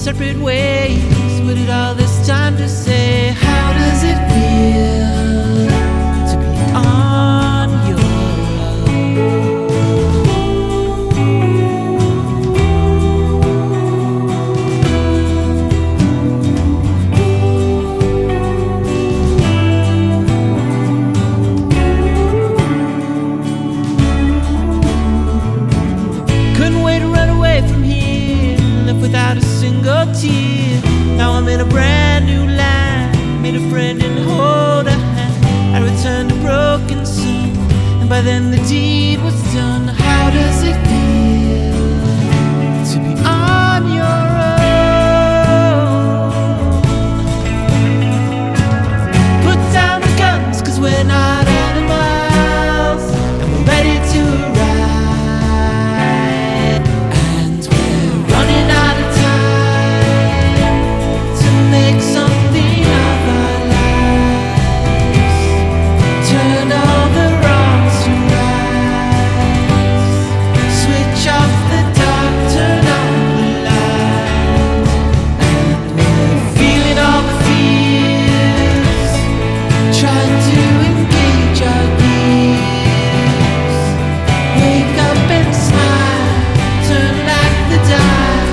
separate ways. Waited all this time to say, how does it feel to be on your own? Couldn't wait to run away from here, left without a single tear. Now I'm in a brand new land, made a friend and hold a hand. I returned a broken soul, and by then the deed was done. How does it feel to be on your own? Put down the guns, 'cause we're not animals, and we're ready to ride. And we're running out of time to make something of our lives. Turn all the wrongs to rights. Switch off the dark, turn on the light. And we're feeling all the fears, trying to engage our gears. Wake up and smile, turn back the dial.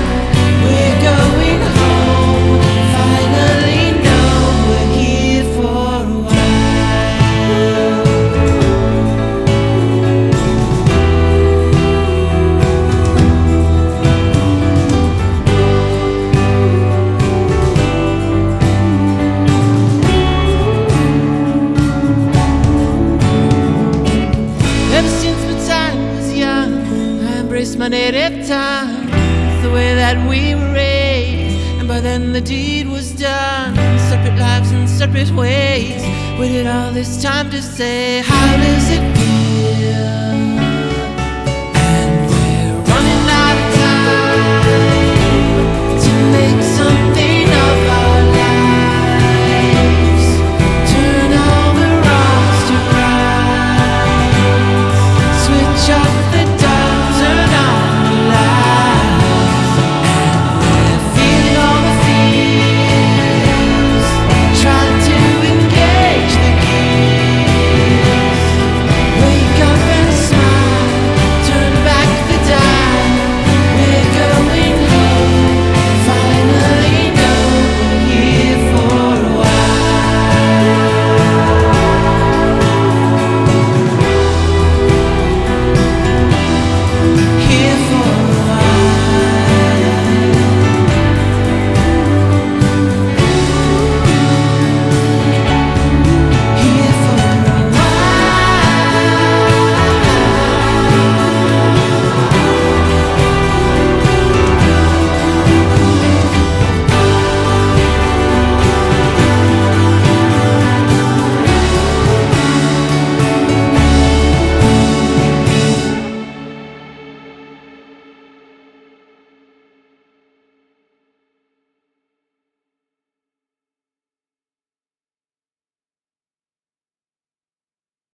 We're going home, finally know we're here for a while. Ever since my time was young, I embraced my native tongue. It's the way that we were raised, and by then the deed was done. Separate lives and separate ways. Waited all this time to say, how does it feel